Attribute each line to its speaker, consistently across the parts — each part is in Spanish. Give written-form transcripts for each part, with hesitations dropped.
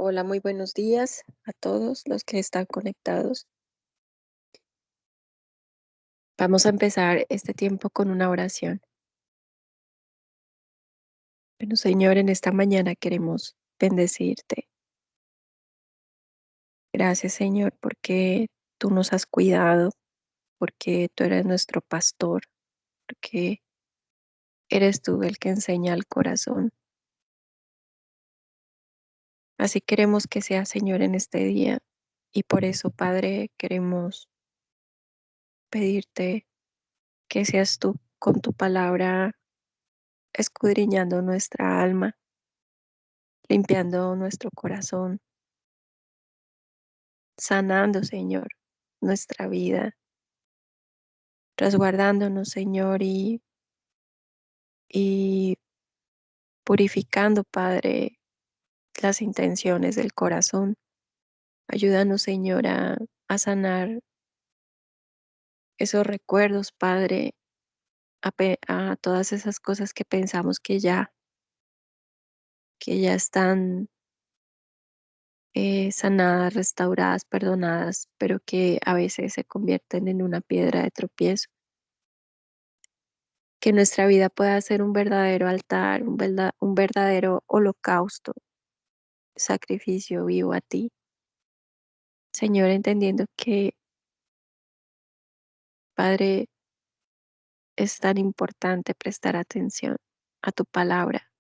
Speaker 1: Hola, muy buenos días a todos los que están conectados. Vamos a empezar este tiempo con una oración. Bueno, Señor, en esta mañana queremos bendecirte. Gracias, Señor, porque tú nos has cuidado, porque tú eres nuestro pastor, porque eres tú el que enseña al corazón. Así queremos que sea, Señor, en este día. Y por eso, Padre, queremos pedirte que seas tú con tu palabra escudriñando nuestra alma, limpiando nuestro corazón, sanando, Señor, nuestra vida, resguardándonos, Señor, y purificando, Padre, las intenciones del corazón. Ayúdanos, Señor, a sanar esos recuerdos, Padre, a todas esas cosas que pensamos que ya están sanadas, restauradas, perdonadas, pero que a veces se convierten en una piedra de tropiezo. Que nuestra vida pueda ser un verdadero altar, un verdadero holocausto, sacrificio vivo a ti. Señor, entendiendo que, Padre, es tan importante prestar atención a tu palabra.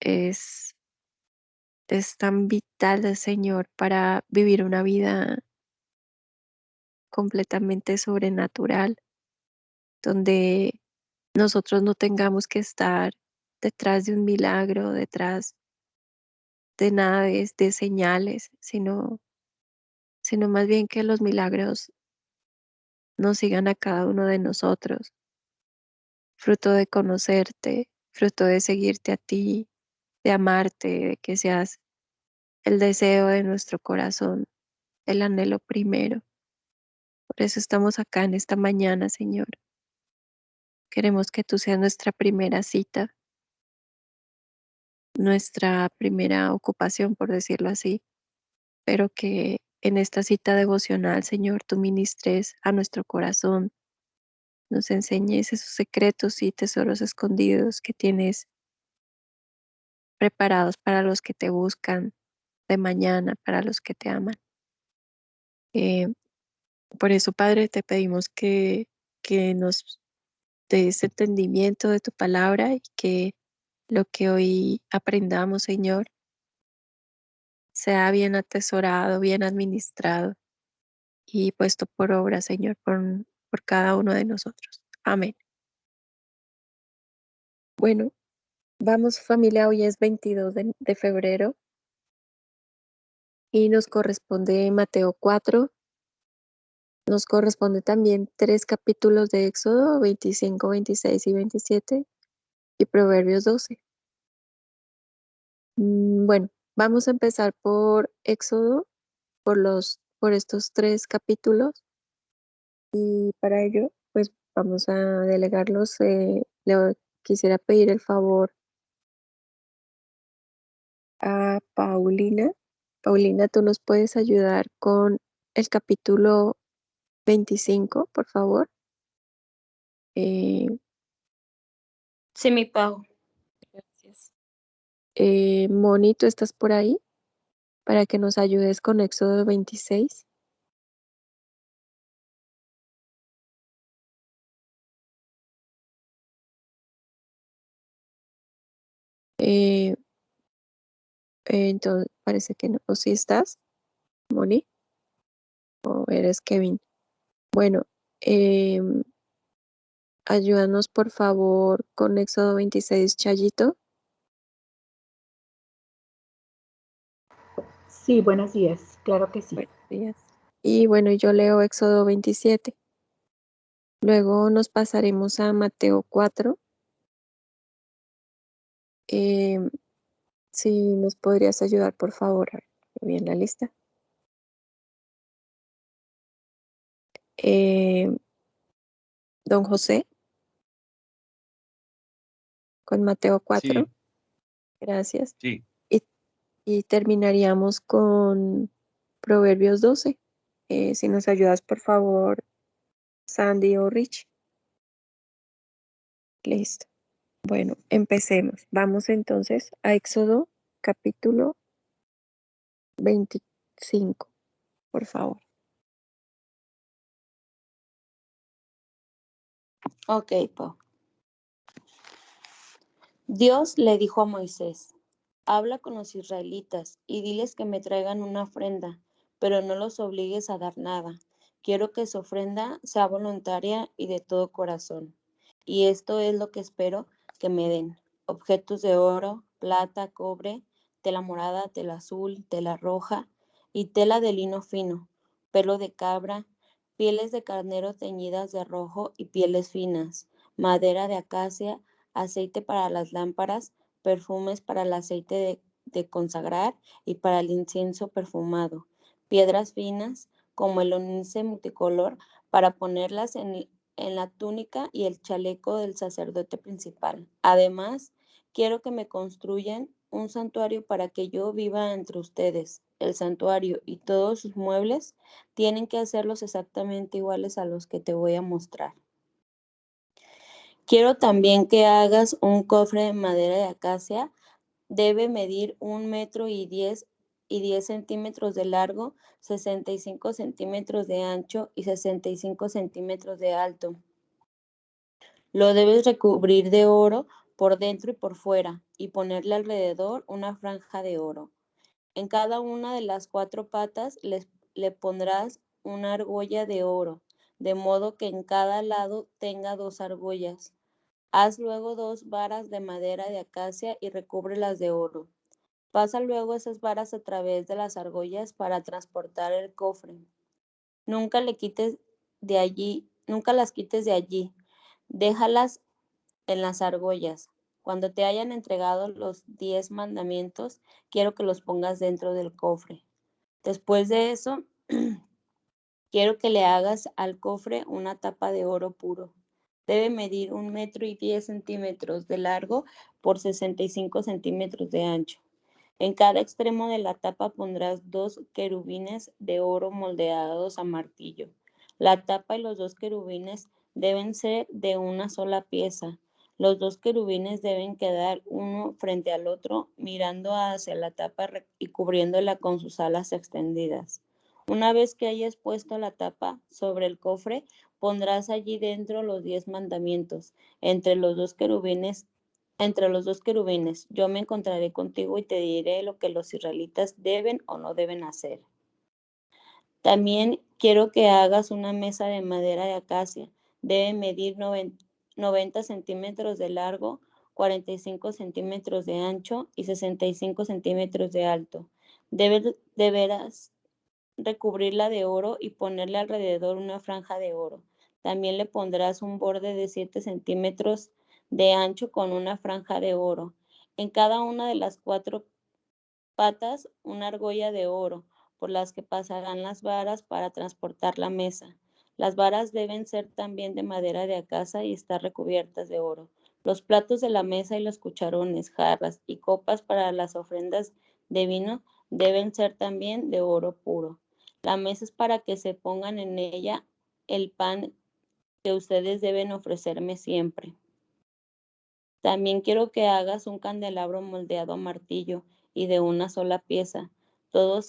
Speaker 1: Es, es tan vital, Señor, para vivir una vida completamente sobrenatural, donde nosotros no tengamos que estar detrás de un milagro, detrás de nada de señales, sino más bien que los milagros nos sigan a cada uno de nosotros, fruto de conocerte, fruto de seguirte a ti, de amarte, de que seas el deseo de nuestro corazón, el anhelo primero. Por eso estamos acá en esta mañana, Señor. Queremos que tú seas nuestra primera cita, nuestra primera ocupación, por decirlo así, pero que en esta cita devocional, Señor, tú ministres a nuestro corazón, nos enseñes esos secretos y tesoros escondidos que tienes preparados para los que te buscan de mañana, para los que te aman. Eh, por eso, Padre, te pedimos que nos des entendimiento de tu palabra y que lo que hoy aprendamos, Señor, sea bien atesorado, bien administrado y puesto por obra, Señor, por cada uno de nosotros. Amén. Bueno, vamos familia, hoy es 22 de febrero y nos corresponde Mateo 4. Nos corresponde también 3 capítulos de Éxodo 25, 26 y 27 y Proverbios 12. Bueno, vamos a empezar por Éxodo, por estos 3 capítulos y para ello, pues vamos a delegarlos. Quisiera pedir el favor a Paulina. Paulina, ¿tú nos puedes ayudar con el capítulo 25, por favor? Eh,
Speaker 2: Sí, mi Pau.
Speaker 1: Gracias. Moni, ¿tú estás por ahí para que nos ayudes con Éxodo 26? Eh, entonces, parece que no. ¿O sí estás, Moni? ¿O eres Kevin? Bueno, em, ayúdanos por favor con Éxodo 26, Chayito.
Speaker 3: Sí, buenos días, claro que sí.
Speaker 1: Buenos días. Y bueno, yo leo Éxodo 27. Luego nos pasaremos a Mateo 4. Em, si nos podrías ayudar, por favor, a ver, bien la lista. Em, Don José, con Mateo 4.
Speaker 4: Sí,
Speaker 1: Gracias.
Speaker 4: sí.
Speaker 1: Y Y terminaríamos con Proverbios 12. Si nos ayudas, por favor, Sandy o Rich. Listo. Bueno, empecemos. Vamos entonces a Éxodo capítulo 25, por favor.
Speaker 2: Ok, Pau. Dios le dijo a Moisés: habla con los israelitas y diles que me traigan una ofrenda, pero no los obligues a dar nada. Quiero que su ofrenda sea voluntaria y de todo corazón. Y esto es lo que espero que me den: objetos de oro, plata, cobre, tela morada, tela azul, tela roja y tela de lino fino, pelo de cabra, pieles de carnero teñidas de rojo y pieles finas, madera de acacia, aceite para las lámparas, perfumes para el aceite de consagrar y para el incienso perfumado, piedras finas como el ónice multicolor para ponerlas en la túnica y el chaleco del sacerdote principal. Además, quiero que me construyan un santuario para que yo viva entre ustedes. El santuario y todos sus muebles tienen que hacerlos exactamente iguales a los que te voy a mostrar. Quiero también que hagas un cofre de madera de acacia. Debe medir 1 metro y 10 centímetros de largo, 65 centímetros de ancho y 65 centímetros de alto. Lo debes recubrir de oro por dentro y por fuera y ponerle alrededor una franja de oro. En cada una de las 4 patas le pondrás una argolla de oro, de modo que en cada lado tenga 2 argollas. Haz luego 2 varas de madera de acacia y recúbrelas de oro. Pasa luego esas varas a través de las argollas para transportar el cofre. Nunca las quites de allí. Déjalas en las argollas. Cuando te hayan entregado los 10 mandamientos, quiero que los pongas dentro del cofre. Después de eso, quiero que le hagas al cofre una tapa de oro puro. Debe medir 1 metro y 10 centímetros de largo por 65 centímetros de ancho. En cada extremo de la tapa pondrás 2 querubines de oro moldeados a martillo. La tapa y los 2 querubines deben ser de una sola pieza. Los 2 querubines deben quedar uno frente al otro, mirando hacia la tapa y cubriéndola con sus alas extendidas. Una vez que hayas puesto la tapa sobre el cofre, pondrás allí dentro los 10 mandamientos, entre los dos querubines. Yo me encontraré contigo y te diré lo que los israelitas deben o no deben hacer. También quiero que hagas una mesa de madera de acacia. Debe medir 90 centímetros de largo, 45 centímetros de ancho y 65 centímetros de alto. Deberás recubrirla de oro y ponerle alrededor una franja de oro. También le pondrás un borde de 7 centímetros de ancho con una franja de oro. En cada una de las 4 patas, una argolla de oro, por las que pasarán las varas para transportar la mesa. Las varas deben ser también de madera de acacia y estar recubiertas de oro. Los platos de la mesa y los cucharones, jarras y copas para las ofrendas de vino deben ser también de oro puro. La mesa es para que se pongan en ella el pan que ustedes deben ofrecerme siempre. También quiero que hagas un candelabro moldeado a martillo y de una sola pieza. Todo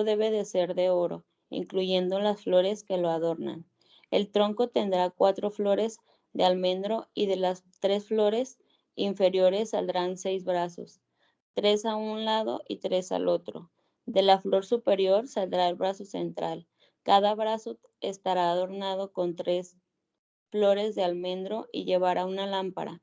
Speaker 2: debe de ser de oro, incluyendo las flores que lo adornan. El tronco tendrá 4 flores de almendro y de las 3 flores inferiores saldrán 6 brazos, 3 a un lado y 3 al otro. De la flor superior saldrá el brazo central. Cada brazo estará adornado con 3 flores de almendro y llevará una lámpara.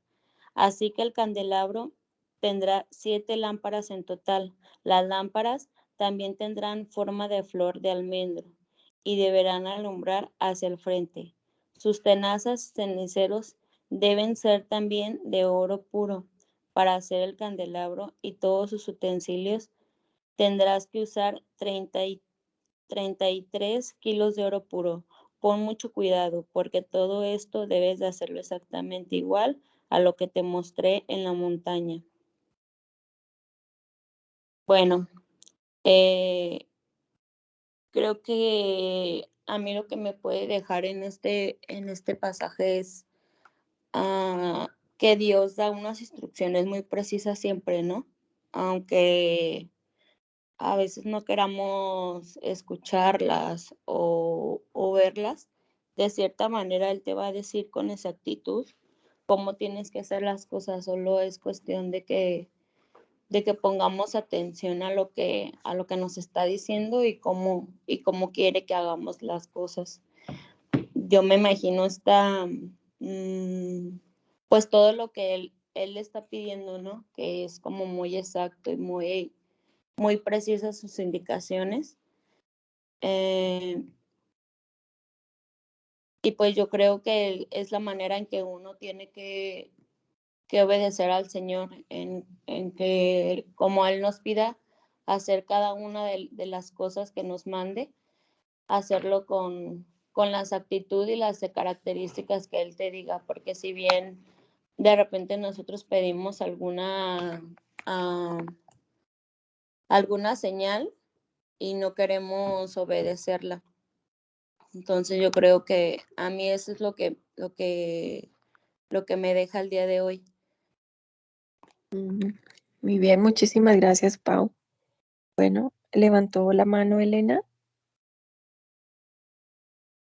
Speaker 2: Así que el candelabro tendrá 7 lámparas en total. Las lámparas también tendrán forma de flor de almendro y deberán alumbrar hacia el frente. Sus tenazas ceniceros deben ser también de oro puro. Para hacer el candelabro y todos sus utensilios tendrás que usar 33 kilos de oro puro. Pon mucho cuidado, porque todo esto debes de hacerlo exactamente igual a lo que te mostré en la montaña. Bueno, creo que a mí lo que me puede dejar en este pasaje es que Dios da unas instrucciones muy precisas siempre, ¿no? Aunque a veces no queramos escucharlas o verlas, de cierta manera Él te va a decir con exactitud cómo tienes que hacer las cosas, solo es cuestión de que pongamos atención a lo que nos está diciendo y cómo quiere que hagamos las cosas. Yo me imagino pues todo lo que él está pidiendo, ¿no? Que es como muy exacto y muy precisas sus indicaciones. Eh, y pues yo creo que es la manera en que uno tiene que obedecer al Señor, en que como Él nos pida hacer cada una de las cosas que nos mande, hacerlo con las actitudes y las características que Él te diga, porque si bien de repente nosotros pedimos ah, alguna señal y no queremos obedecerla. Entonces yo creo que a mí eso es lo que me deja el día de hoy.
Speaker 1: Ujú. Muy bien, muchísimas gracias, Pau. Bueno, levantó la mano Elena.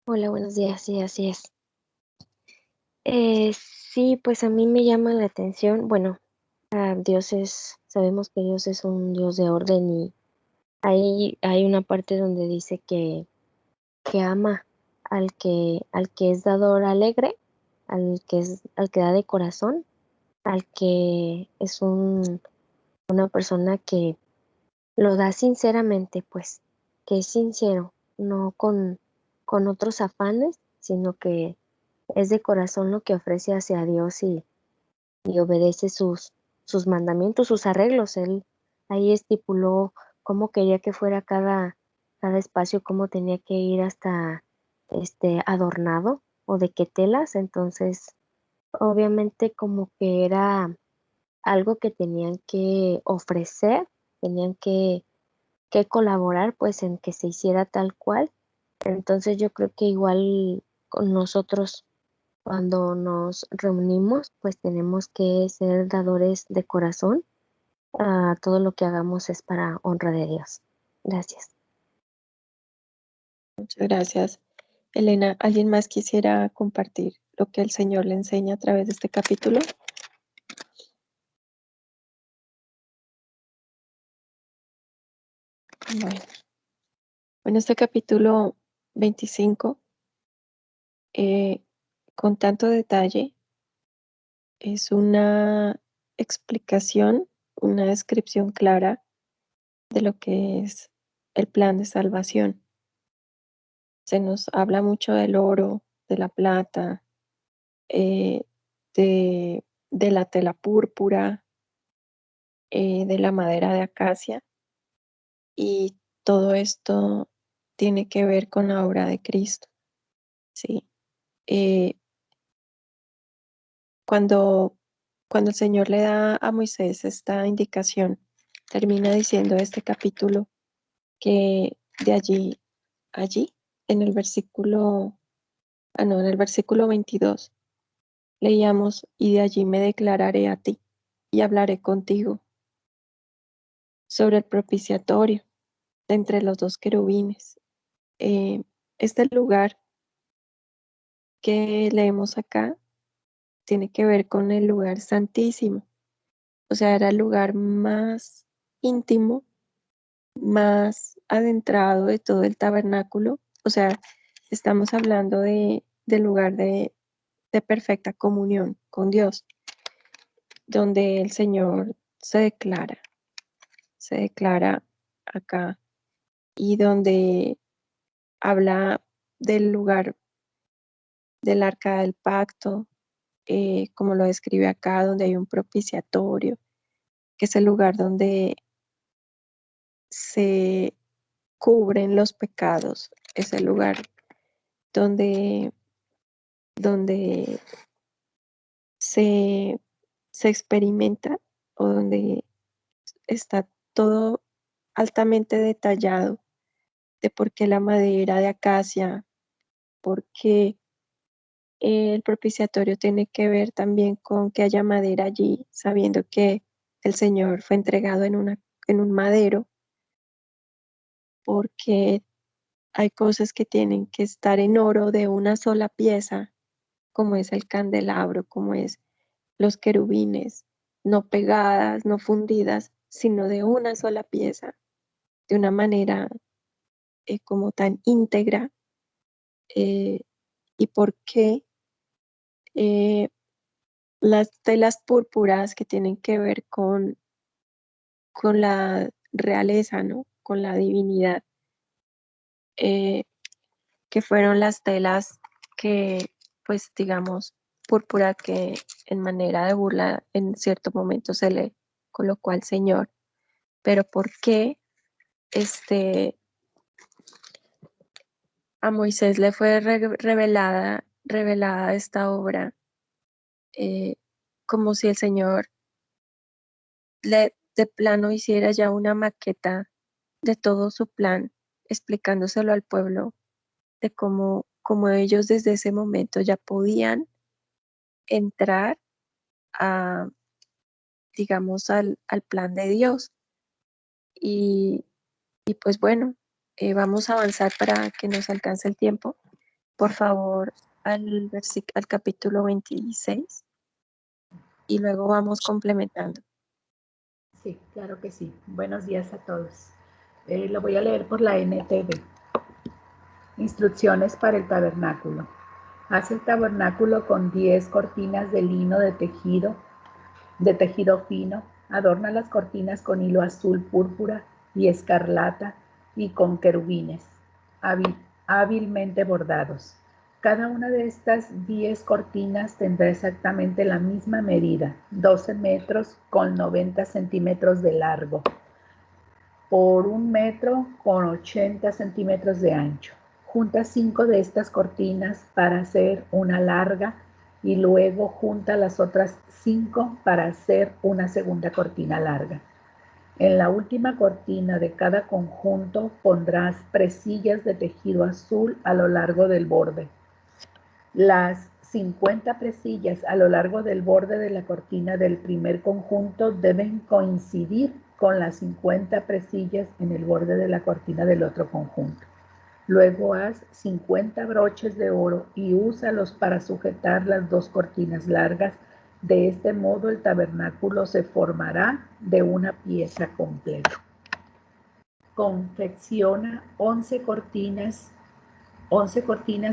Speaker 4: Hola, buenos días, sí, así es. Sí, pues a mí me llama la atención, bueno, sabemos que Dios es un Dios de orden y ahí hay una parte donde dice que ama al que es dador alegre, al que da de corazón, al que es una persona que lo da sinceramente, pues, que es sincero, no con otros afanes, sino que es de corazón lo que ofrece hacia Dios y obedece sus mandamientos, sus arreglos. Él ahí estipuló cómo quería que fuera cada espacio, cómo tenía que ir hasta adornado o de qué telas. Entonces, obviamente como que era algo que tenían que ofrecer, tenían que colaborar pues en que se hiciera tal cual. Entonces yo creo que igual con nosotros cuando nos reunimos pues tenemos que ser dadores de corazón. Todo lo que hagamos es para honra de Dios. Gracias.
Speaker 1: Muchas gracias, Elena. ¿Alguien más quisiera compartir lo que el Señor le enseña a través de este capítulo? Bueno, en este capítulo 25, eh, con tanto detalle, es una explicación, una descripción clara de lo que es el plan de salvación. Se nos habla mucho del oro, de la plata, eh, de la tela púrpura, de la madera de acacia, y todo esto tiene que ver con la obra de Cristo, ¿sí? Eh, cuando, cuando el Señor le da a Moisés esta indicación, termina diciendo este capítulo que de allí, en el versículo, no, en el versículo 22, leíamos, y de allí me declararé a ti y hablaré contigo sobre el propiciatorio de entre los dos querubines. Eh, este lugar que leemos acá tiene que ver con el lugar santísimo, o sea, era el lugar más íntimo, más adentrado de todo el tabernáculo, o sea, estamos hablando del lugar de perfecta comunión con Dios, donde el Señor se declara acá, y donde habla del lugar del arca del pacto, como lo describe acá, donde hay un propiciatorio, que es el lugar donde se cubren los pecados, es el lugar donde, donde se, se experimenta, o donde está todo altamente detallado de por qué la madera de acacia, por qué el propiciatorio tiene que ver también con que haya madera allí, sabiendo que el Señor fue entregado en un madero, porque hay cosas que tienen que estar en oro de una sola pieza, como es el candelabro, como es los querubines, no pegadas, no fundidas, sino de una sola pieza, de una manera como tan íntegra. eh, y por qué eh, las telas púrpuras que tienen que ver con la realeza, ¿no? Con la divinidad, eh, que fueron las telas que, pues digamos, púrpura que en manera de burla en cierto momento se le colocó al Señor. Pero ¿por qué a Moisés le fue revelada esta obra, eh, como si el Señor de plano hiciera ya una maqueta de todo su plan, explicándoselo al pueblo de cómo ellos desde ese momento ya podían entrar a, digamos, al plan de Dios. Y, y pues bueno, vamos a avanzar para que nos alcance el tiempo. Por favor, al capítulo 26 y luego vamos complementando.
Speaker 3: Sí, claro que sí. Buenos días a todos. Lo voy a leer por la NTV. Instrucciones para el tabernáculo. Haz el tabernáculo con 10 cortinas de lino de tejido fino. Adorna las cortinas con hilo azul, púrpura y escarlata y con querubines hábilmente bordados. Cada una de estas 10 cortinas tendrá exactamente la misma medida, 12 metros con 90 centímetros de largo, por 1 metro con 80 centímetros de ancho. Junta 5 de estas cortinas para hacer una larga y luego junta las otras 5 para hacer una segunda cortina larga. En la última cortina de cada conjunto pondrás presillas de tejido azul a lo largo del borde. Las 50 presillas a lo largo del borde de la cortina del primer conjunto deben coincidir con las 50 presillas en el borde de la cortina del otro conjunto. Luego haz 50 broches de oro y úsalos para sujetar las 2 cortinas largas. De este modo el tabernáculo se formará de una pieza completa. Confecciona 11 cortinas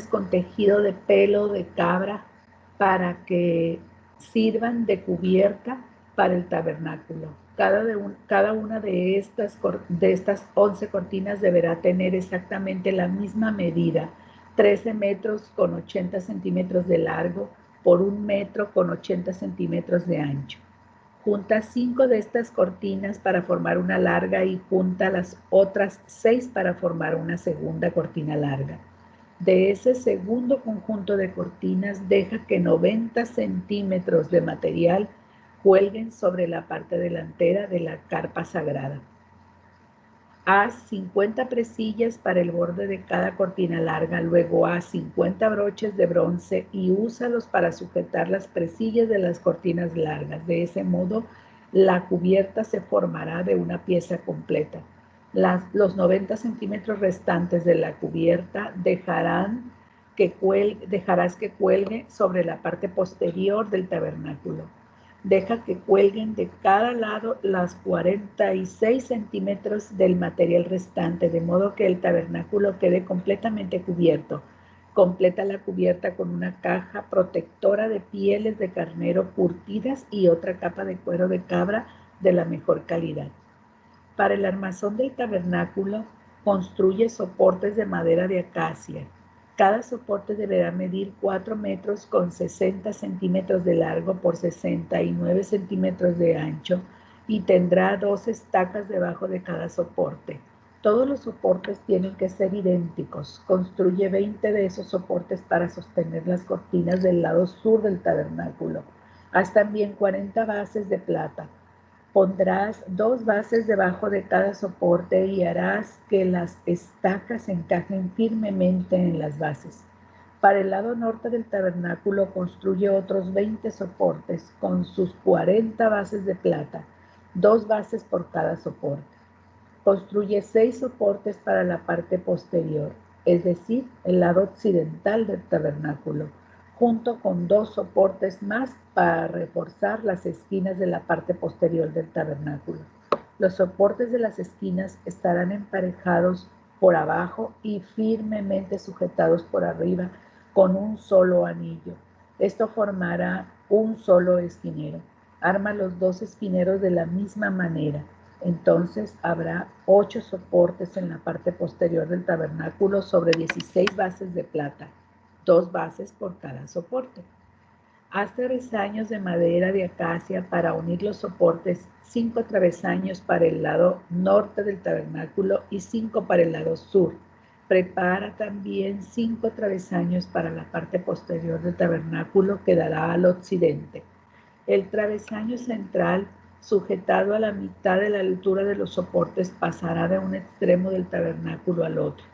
Speaker 3: con tejido de pelo de cabra para que sirvan de cubierta para el tabernáculo. Cada una de estas 11 cortinas deberá tener exactamente la misma medida, 13 metros con 80 centímetros de largo por 1 metro con 80 centímetros de ancho. Junta 5 de estas cortinas para formar una larga y junta las otras 6 para formar una segunda cortina larga. De ese segundo conjunto de cortinas, deja que 90 centímetros de material cuelguen sobre la parte delantera de la carpa sagrada. Haz 50 presillas para el borde de cada cortina larga, luego haz 50 broches de bronce y úsalos para sujetar las presillas de las cortinas largas. De ese modo, la cubierta se formará de una pieza completa. Los 90 centímetros restantes de la cubierta dejarás que cuelgue sobre la parte posterior del tabernáculo. Deja que cuelguen de cada lado las 46 centímetros del material restante, de modo que el tabernáculo quede completamente cubierto. Completa la cubierta con una caja protectora de pieles de carnero curtidas y otra capa de cuero de cabra de la mejor calidad. Para el armazón del tabernáculo, construye soportes de madera de acacia. Cada soporte deberá medir 4 metros con 60 centímetros de largo por 69 centímetros de ancho y tendrá 2 estacas debajo de cada soporte. Todos los soportes tienen que ser idénticos. Construye 20 de esos soportes para sostener las cortinas del lado sur del tabernáculo. Haz también 40 bases de plata. Pondrás 2 bases debajo de cada soporte y harás que las estacas encajen firmemente en las bases. Para el lado norte del tabernáculo construye otros 20 soportes con sus 40 bases de plata, 2 bases por cada soporte. Construye 6 soportes para la parte posterior, es decir, el lado occidental del tabernáculo, junto con 2 soportes más para reforzar las esquinas de la parte posterior del tabernáculo. Los soportes de las esquinas estarán emparejados por abajo y firmemente sujetados por arriba con un solo anillo. Esto formará un solo esquinero. Arma los 2 esquineros de la misma manera. Entonces habrá 8 soportes en la parte posterior del tabernáculo sobre 16 bases de plata, 2 bases por cada soporte. Haz travesaños de madera de acacia para unir los soportes, 5 travesaños para el lado norte del tabernáculo y 5 para el lado sur. Prepara también 5 travesaños para la parte posterior del tabernáculo que dará al occidente. El travesaño central, sujetado a la mitad de la altura de los soportes, pasará de un extremo del tabernáculo al otro.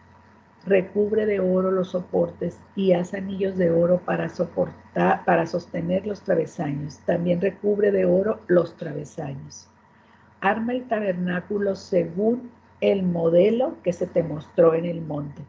Speaker 3: Recubre de oro los soportes y haz anillos de oro para sostener los travesaños. También recubre de oro los travesaños. Arma el tabernáculo según el modelo que se te mostró en el monte.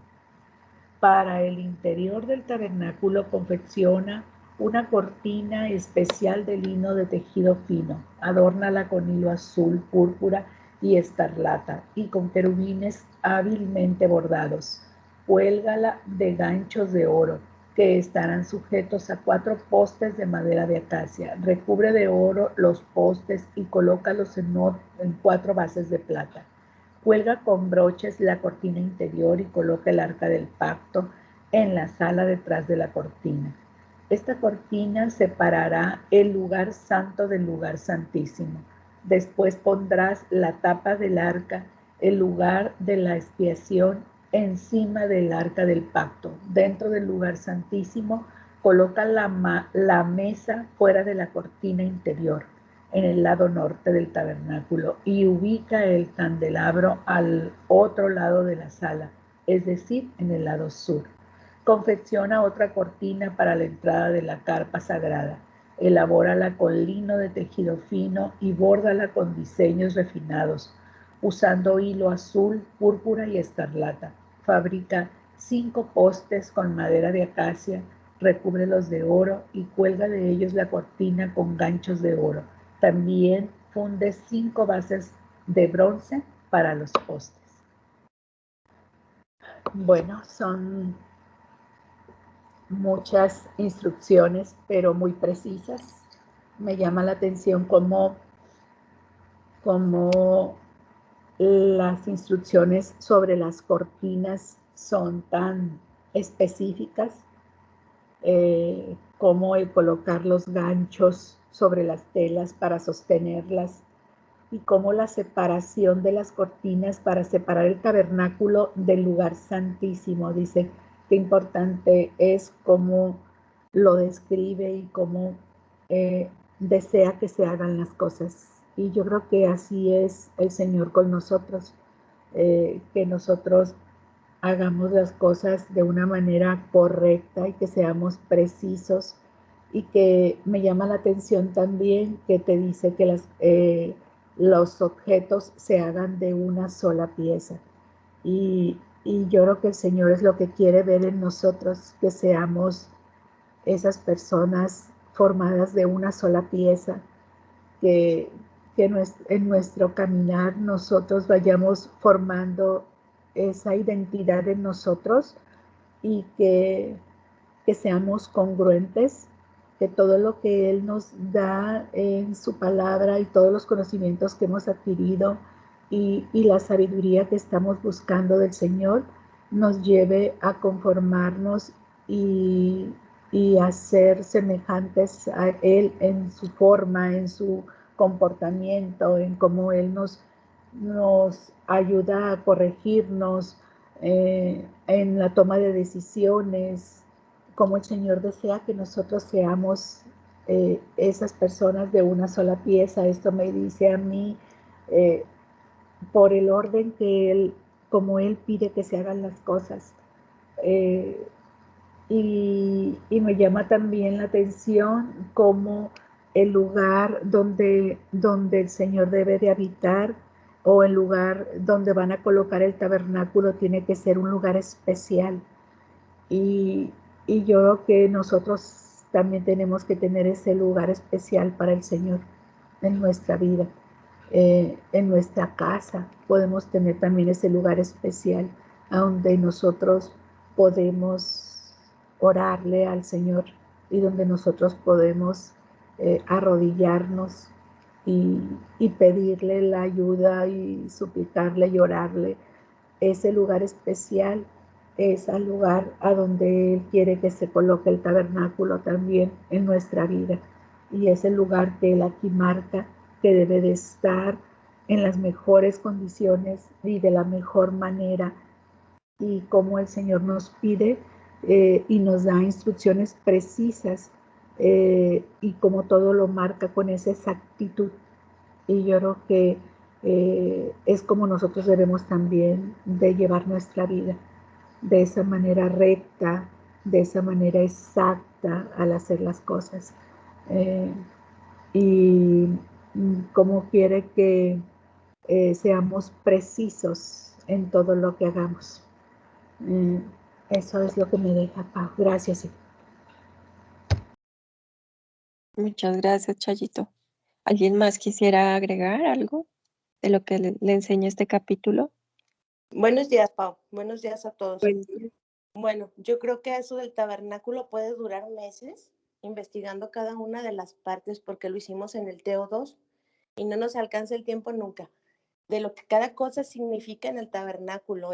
Speaker 3: Para el interior del tabernáculo confecciona una cortina especial de lino de tejido fino. Adórnala con hilo azul, púrpura y escarlata y con querubines hábilmente bordados. Cuélgala de ganchos de oro que estarán sujetos a 4 postes de madera de acacia. Recubre de oro los postes y colócalos en 4 bases de plata. Cuelga con broches la cortina interior y coloca el arca del pacto en la sala detrás de la cortina. Esta cortina separará el lugar santo del lugar santísimo. Después pondrás la tapa del arca, el lugar de la expiación, encima del arca del pacto. Dentro del lugar santísimo, coloca la mesa fuera de la cortina interior, en el lado norte del tabernáculo, y ubica el candelabro al otro lado de la sala, es decir, en el lado sur. Confecciona otra cortina para la entrada de la carpa sagrada. Elabórala con lino de tejido fino y bórdala con diseños refinados, usando hilo azul, púrpura y escarlata. Fabrica 5 postes con madera de acacia, recúbrelos de oro y cuelga de ellos la cortina con ganchos de oro. También funde 5 bases de bronce para los postes. Bueno, son muchas instrucciones, pero muy precisas. Me llama la atención cómo las instrucciones sobre las cortinas son tan específicas, como el colocar los ganchos sobre las telas para sostenerlas y cómo la separación de las cortinas para separar el tabernáculo del lugar santísimo. Dice qué importante es cómo lo describe y cómo desea que se hagan las cosas. Y yo creo que así es el Señor con nosotros, que nosotros hagamos las cosas de una manera correcta y que seamos precisos. Y que me llama la atención también que te dice que los objetos se hagan de una sola pieza. Y yo creo que el Señor es lo que quiere ver en nosotros, que seamos esas personas formadas de una sola pieza, que en nuestro caminar nosotros vayamos formando esa identidad en nosotros y que seamos congruentes, que todo lo que Él nos da en su palabra y todos los conocimientos que hemos adquirido y la sabiduría que estamos buscando del Señor nos lleve a conformarnos y a ser semejantes a Él en su forma, en su comportamiento, en cómo Él nos ayuda a corregirnos en la toma de decisiones, como el Señor desea que nosotros seamos esas personas de una sola pieza. Esto me dice a mí, por el orden que Él, como Él pide que se hagan las cosas. Y me llama también la atención cómo el lugar donde el Señor debe de habitar, o el lugar donde van a colocar el tabernáculo, tiene que ser un lugar especial. Y, y yo creo que nosotros también tenemos que tener ese lugar especial para el Señor en nuestra vida. En nuestra casa podemos tener también ese lugar especial a donde nosotros podemos orarle al Señor, y donde nosotros podemos arrodillarnos y pedirle la ayuda y suplicarle y orarle. Ese lugar especial es el lugar a donde Él quiere que se coloque el tabernáculo también en nuestra vida. Y es el lugar que Él aquí marca, que debe de estar en las mejores condiciones y de la mejor manera. Y como el Señor nos pide y nos da instrucciones precisas, y como todo lo marca con esa exactitud. Y yo creo que es como nosotros debemos también de llevar nuestra vida, de esa manera recta, de esa manera exacta al hacer las cosas. Eh, y cómo quiere que seamos precisos en todo lo que hagamos. Eh, Eso es lo que me deja, Pau. Gracias.
Speaker 1: Muchas gracias, Chayito. ¿Alguien más quisiera agregar algo de lo que le enseña este capítulo?
Speaker 5: Buenos días, Pau. Buenos días a todos.
Speaker 1: Buen día.
Speaker 5: Bueno, yo creo que eso del tabernáculo puede durar meses investigando cada una de las partes, porque lo hicimos en el Teo 2 y no nos alcanza el tiempo nunca. De lo que cada cosa significa en el tabernáculo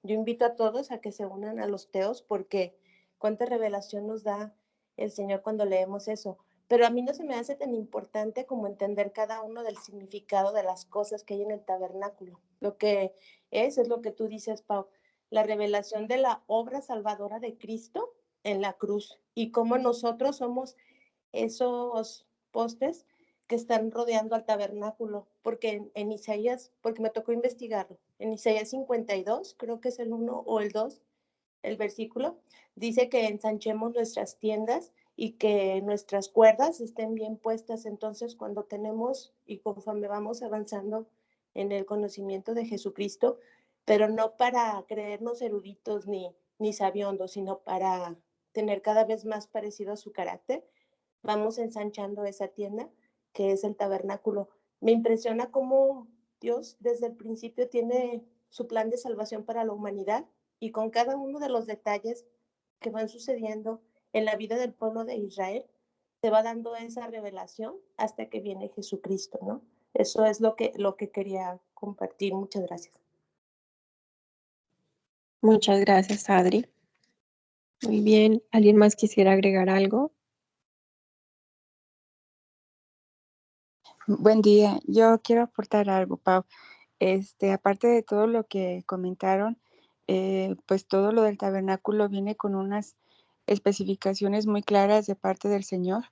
Speaker 5: yo invito a todos a que se unan a los Teos, porque cuánta revelación nos da el Señor cuando leemos eso. Pero a mí no se me hace tan importante como entender cada uno del significado de las cosas que hay en el tabernáculo. Lo que es lo que tú dices, Pau, la revelación de la obra salvadora de Cristo en la cruz, y cómo nosotros somos esos postes que están rodeando al tabernáculo, porque en Isaías, porque me tocó investigarlo, en Isaías 52, creo que es el 1 o el 2, el versículo, dice que ensanchemos nuestras tiendas y que nuestras cuerdas estén bien puestas. Entonces, cuando tenemos y conforme vamos avanzando en el conocimiento de Jesucristo, pero no para creernos eruditos ni sabiondos, sino para tener cada vez más parecido a su carácter, vamos ensanchando esa tienda que es el tabernáculo. Me impresiona cómo Dios desde el principio tiene su plan de salvación para la humanidad, y con cada uno de los detalles que van sucediendo en la vida del pueblo de Israel, se va dando esa revelación hasta que viene Jesucristo, ¿no? Eso es lo que quería compartir. Muchas gracias.
Speaker 1: Muchas gracias, Adri. Muy bien. ¿Alguien más quisiera agregar algo?
Speaker 6: Buen día. Yo quiero aportar algo, Pau. Aparte de todo lo que comentaron, pues todo lo del tabernáculo viene con unas especificaciones muy claras de parte del Señor.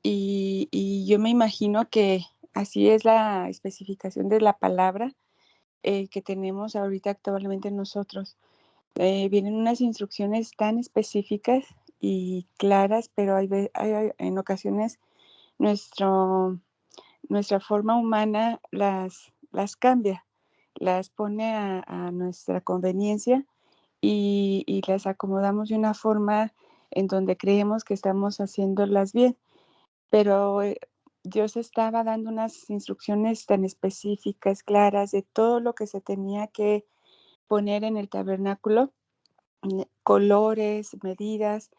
Speaker 6: Y yo me imagino que así es la especificación de la palabra que tenemos ahorita actualmente nosotros. Vienen unas instrucciones tan específicas y claras, pero hay en ocasiones nuestra forma humana las cambia, las pone a nuestra conveniencia y las acomodamos de una forma en donde creemos que estamos haciéndolas bien. Pero Dios estaba dando unas instrucciones tan específicas, claras, de todo lo que se tenía que poner en el tabernáculo, colores, medidas,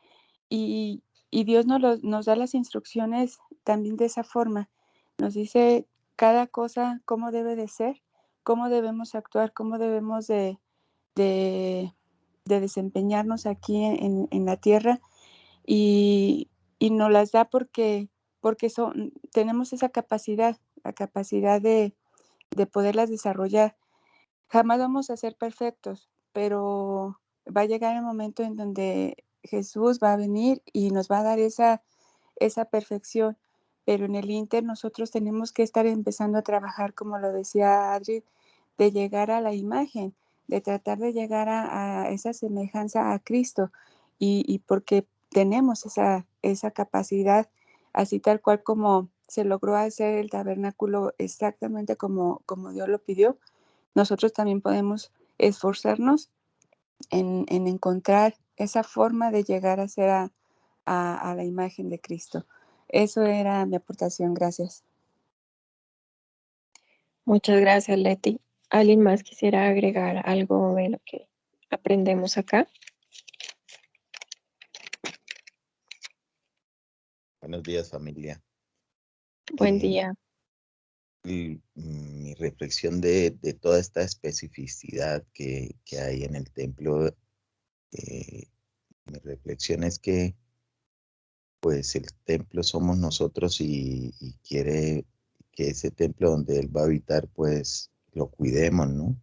Speaker 6: y Dios nos da las instrucciones también de esa forma. Nos dice cada cosa cómo debe de ser, cómo debemos actuar, cómo debemos de desempeñarnos aquí en la tierra, y nos las da porque tenemos esa capacidad, la capacidad de poderlas desarrollar. Jamás vamos a ser perfectos, pero va a llegar el momento en donde Jesús va a venir y nos va a dar esa perfección, pero en el Inter nosotros tenemos que estar empezando a trabajar, como lo decía Adri, de llegar a la imagen, de tratar de llegar a esa semejanza a Cristo, y porque tenemos esa capacidad, así tal cual como se logró hacer el tabernáculo exactamente como Dios lo pidió, nosotros también podemos esforzarnos en encontrar esa forma de llegar a ser a la imagen de Cristo. Eso era mi aportación. Gracias.
Speaker 1: Muchas gracias, Leti. ¿Alguien más quisiera agregar algo de lo que aprendemos acá?
Speaker 7: Buenos días, familia.
Speaker 1: Buen día.
Speaker 7: Mi reflexión de toda esta especificidad que hay en el templo, mi reflexión es que pues el templo somos nosotros y quiere que ese templo donde Él va a habitar, pues lo cuidemos, ¿no?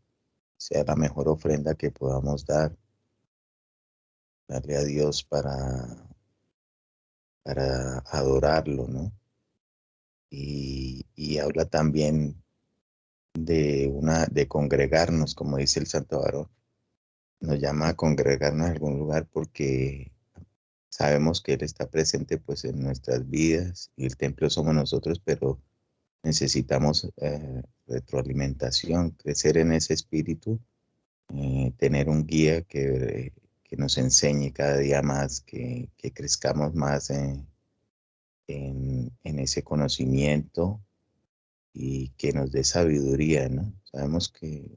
Speaker 7: Sea la mejor ofrenda que podamos darle a Dios para adorarlo, ¿no? Y habla también de congregarnos, como dice el Santo Varón. Nos llama a congregarnos en algún lugar porque sabemos que Él está presente pues en nuestras vidas y el templo somos nosotros, pero necesitamos retroalimentación, crecer en ese espíritu, tener un guía que nos enseñe cada día más, que crezcamos más en ese conocimiento y que nos dé sabiduría, ¿no? Sabemos que,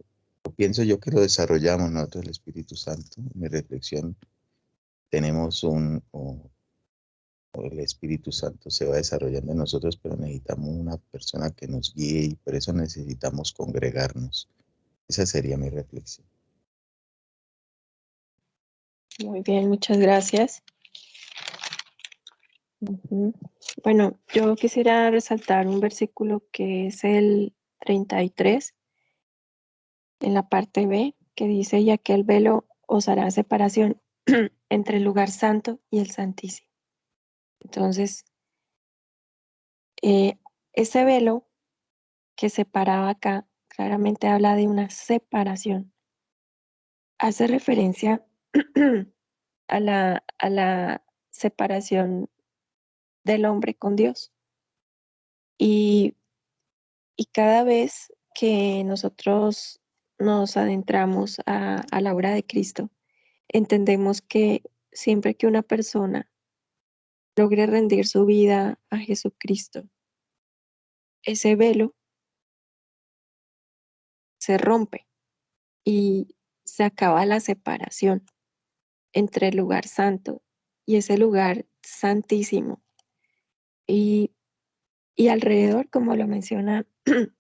Speaker 7: pienso yo que lo desarrollamos nosotros, el Espíritu Santo. En mi reflexión, tenemos o el Espíritu Santo se va desarrollando en nosotros, pero necesitamos una persona que nos guíe y por eso necesitamos congregarnos. Esa sería mi reflexión.
Speaker 1: Muy bien, muchas gracias. Bueno, yo quisiera resaltar un versículo que es el 33, en la parte B, que dice, y aquel velo os hará separación entre el lugar santo y el santísimo. Entonces, ese velo que separaba acá, claramente habla de una separación. Hace referencia a la separación del hombre con Dios. Y cada vez que nosotros nos adentramos a la obra de Cristo, entendemos que siempre que una persona logre rendir su vida a Jesucristo, ese velo se rompe y se acaba la separación entre el lugar santo y ese lugar santísimo. Y alrededor, como lo menciona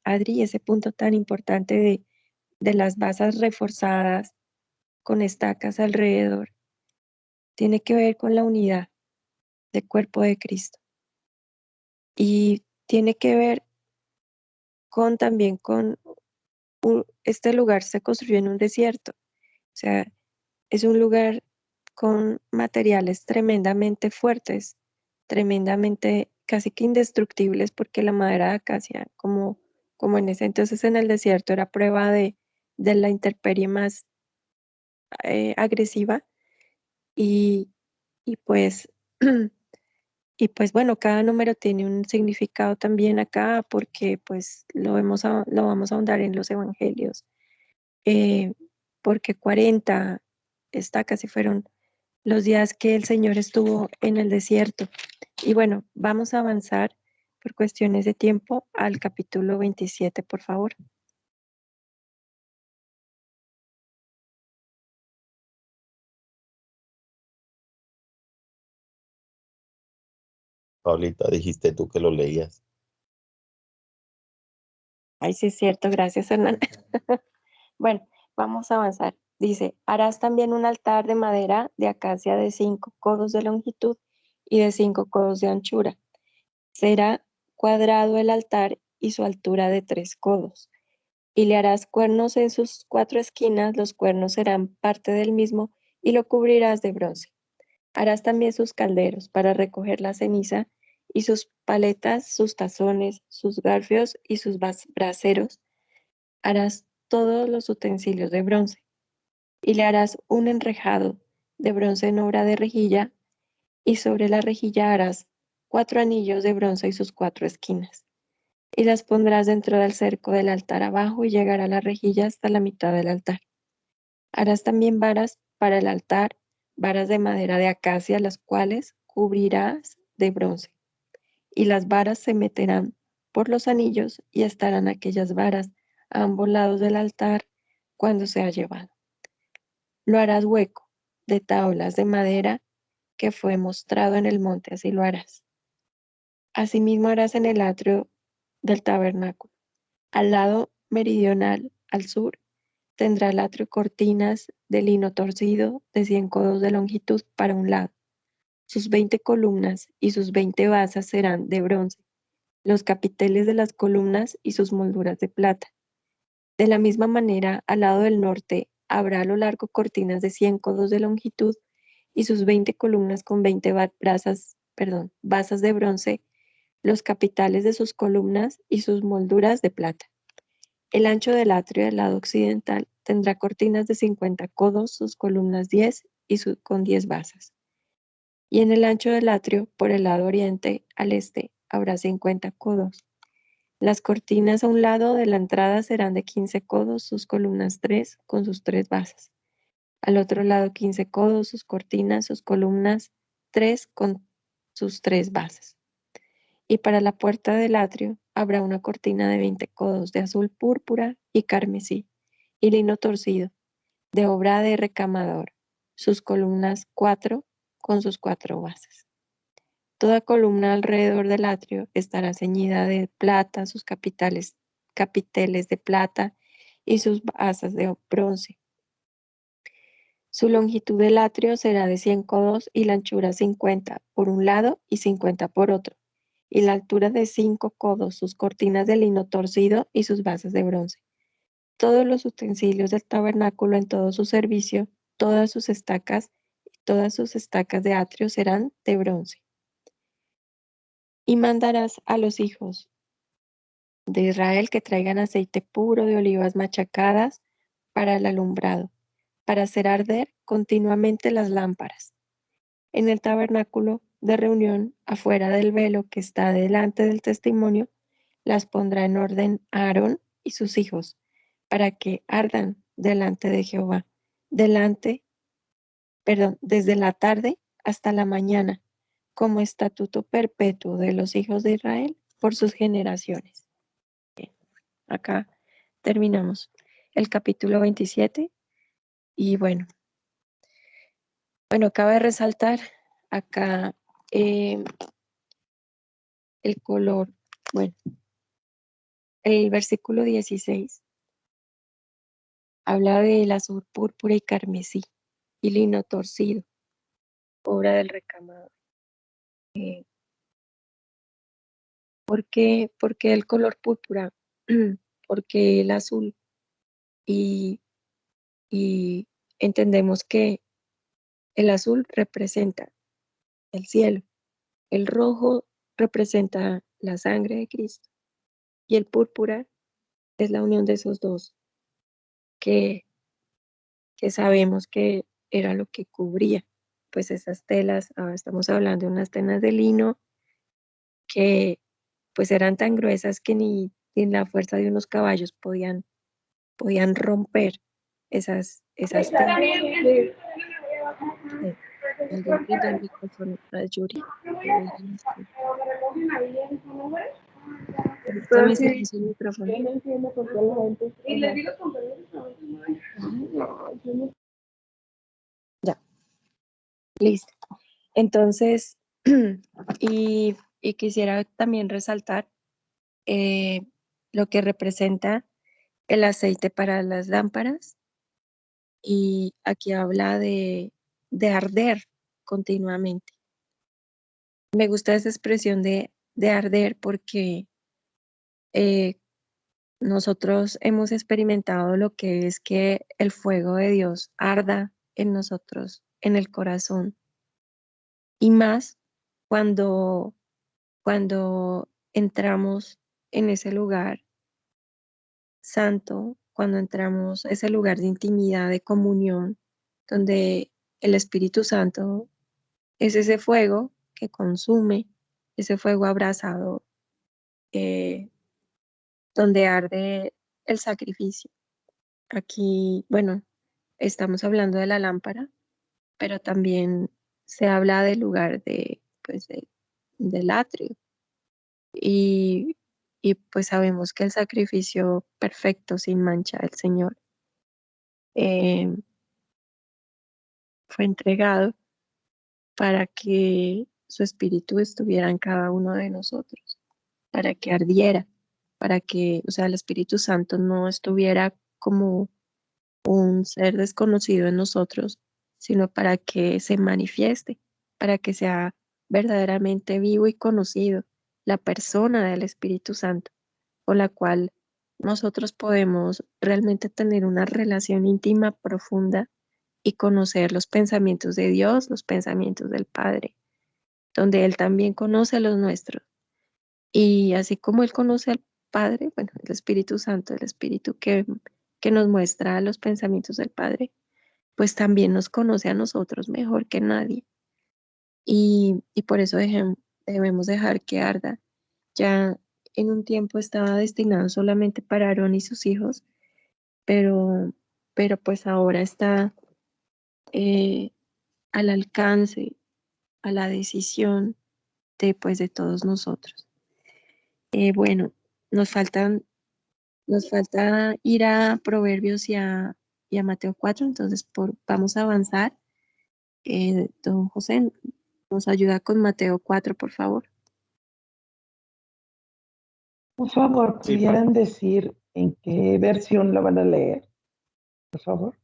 Speaker 1: Adri, ese punto tan importante de las basas reforzadas con estacas alrededor, tiene que ver con la unidad del cuerpo de Cristo. Y tiene que ver también con este lugar se construyó en un desierto. O sea, es un lugar con materiales tremendamente fuertes, tremendamente casi que indestructibles, porque la madera de acacia, como en ese entonces en el desierto, era prueba de la intemperie más agresiva. Y, y pues, y pues bueno, cada número tiene un significado también acá, porque pues lo vamos a ahondar en los evangelios. Porque 40 estacas y fueron los días que el Señor estuvo en el desierto. Y bueno, vamos a avanzar por cuestiones de tiempo al capítulo 27, por favor.
Speaker 7: Paulita, dijiste tú que lo leías.
Speaker 1: Ay, sí es cierto, gracias, Hernán. Bueno, vamos a avanzar. Dice, harás también un altar de madera de acacia de 5 codos de longitud y de 5 codos de anchura. Será cuadrado el altar y su altura de 3 codos. Y le harás cuernos en sus 4 esquinas, los cuernos serán parte del mismo y lo cubrirás de bronce. Harás también sus calderos para recoger la ceniza y sus paletas, sus tazones, sus garfios y sus braseros. Harás todos los utensilios de bronce, y le harás un enrejado de bronce en obra de rejilla, y sobre la rejilla harás 4 anillos de bronce y sus 4 esquinas, y las pondrás dentro del cerco del altar abajo y llegará la rejilla hasta la mitad del altar. Harás también varas para el altar, varas de madera de acacia, las cuales cubrirás de bronce, y las varas se meterán por los anillos y estarán aquellas varas a ambos lados del altar cuando sea llevado. Lo harás hueco de tablas de madera que fue mostrado en el monte, así lo harás. Asimismo harás en el atrio del tabernáculo. Al lado meridional, al sur, tendrá el atrio cortinas de lino torcido de 100 codos de longitud para un lado. Sus 20 columnas y sus 20 basas serán de bronce, los capiteles de las columnas y sus molduras de plata. De la misma manera, al lado del norte habrá a lo largo cortinas de 100 codos de longitud y sus 20 columnas con 20 basas de bronce, los capiteles de sus columnas y sus molduras de plata. El ancho del atrio del lado occidental tendrá cortinas de 50 codos, sus columnas 10 y con 10 basas. Y en el ancho del atrio, por el lado oriente al este, habrá 50 codos. Las cortinas a un lado de la entrada serán de 15 codos, sus columnas 3 con sus 3 basas. Al otro lado 15 codos, sus cortinas, sus columnas 3 con sus 3 basas. Y para la puerta del atrio habrá una cortina de 20 codos de azul púrpura y carmesí, y lino torcido, de obra de recamador, sus columnas 4 con sus 4 bases. Toda columna alrededor del atrio estará ceñida de plata, sus capiteles de plata y sus basas de bronce. Su longitud del atrio será de 100 codos y la anchura 50 por un lado y 50 por otro, y la altura de 5 codos, sus cortinas de lino torcido y sus bases de bronce. Todos los utensilios del tabernáculo en todo su servicio, todas sus estacas de atrio serán de bronce. Y mandarás a los hijos de Israel que traigan aceite puro de olivas machacadas para el alumbrado, para hacer arder continuamente las lámparas. En el tabernáculo de reunión, afuera del velo que está delante del testimonio, las pondrá en orden Aarón y sus hijos, para que ardan delante de Jehová, desde la tarde hasta la mañana, como estatuto perpetuo de los hijos de Israel por sus generaciones. Bien, acá terminamos el capítulo 27 y bueno, cabe resaltar acá el color, el versículo 16 habla del azul púrpura y carmesí y lino torcido, obra del recamador. ¿Por qué el color púrpura? Porque el azul y entendemos que el azul representa el cielo, el rojo representa la sangre de Cristo y el púrpura es la unión de esos dos que sabemos que era lo que cubría pues esas telas. Estamos hablando de unas telas de lino que pues eran tan gruesas que ni la fuerza de unos caballos podían romper esas telas. Alguien prende el micrófono a Yuri. Tome silencio el micrófono.
Speaker 5: Yo no entiendo por qué la gente... Y le digo con
Speaker 1: Ya, listo. Entonces, y quisiera también resaltar lo que representa el aceite para las lámparas. Y aquí habla de arder continuamente. Me gusta esa expresión de arder porque nosotros hemos experimentado lo que es que el fuego de Dios arda en nosotros, en el corazón. Y más cuando cuando entramos en ese lugar santo, cuando entramos a ese lugar de intimidad, de comunión, donde el Espíritu Santo es ese fuego que consume, ese fuego abrasador, eh, donde arde el sacrificio. Aquí, bueno, estamos hablando de la lámpara, pero también se habla del lugar pues del atrio. Y, y pues sabemos que el sacrificio perfecto, sin mancha del Señor, eh, fue entregado para que su espíritu estuviera en cada uno de nosotros, para que ardiera, para que, o sea, el Espíritu Santo no estuviera como un ser desconocido en nosotros, sino para que se manifieste, para que sea verdaderamente vivo y conocido la persona del Espíritu Santo, con la cual nosotros podemos realmente tener una relación íntima, profunda y conocer los pensamientos de Dios, los pensamientos del Padre, donde Él también conoce los nuestros. Y así como Él conoce al Padre, bueno, el Espíritu Santo, el Espíritu que nos muestra los pensamientos del Padre, pues también nos conoce a nosotros mejor que nadie. Y por eso debemos dejar que arda. Ya en un tiempo estaba destinado solamente para Aarón y sus hijos, pero, pero pues ahora está eh, al alcance, a la decisión pues, de todos nosotros. Bueno, nos faltan, nos falta ir a Proverbios y a Mateo 4, entonces vamos a avanzar. Don José, nos ayuda con Mateo 4, por favor.
Speaker 8: Por favor,
Speaker 9: Sí,
Speaker 8: ¿pudieran decir en qué versión la van a leer? Por favor.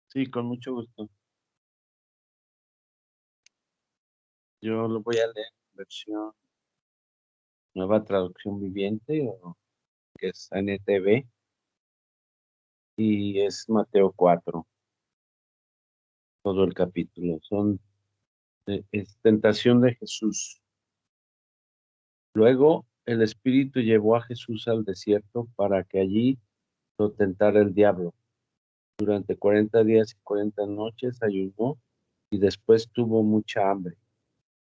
Speaker 9: sí, con mucho gusto. Yo lo voy a leer en versión Nueva Traducción Viviente, o que es NTV, y es Mateo 4, todo el capítulo. Es tentación de Jesús. Luego el Espíritu llevó a Jesús al desierto para que allí lo tentara el diablo. Durante 40 días y 40 noches ayunó y después tuvo mucha hambre.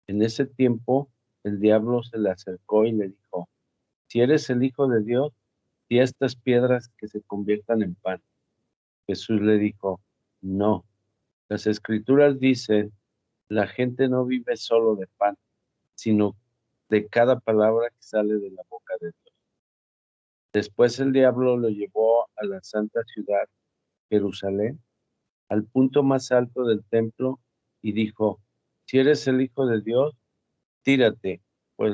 Speaker 9: En ese tiempo el diablo se le acercó y le dijo: si eres el Hijo de Dios, di a estas piedras que se conviertan en pan. Jesús le dijo: no, las Escrituras dicen, la gente no vive solo de pan, sino de cada palabra que sale de la boca de Dios. Después el diablo lo llevó a la santa ciudad, Jerusalén, al punto más alto del templo, y dijo: si eres el Hijo de Dios, tírate, pues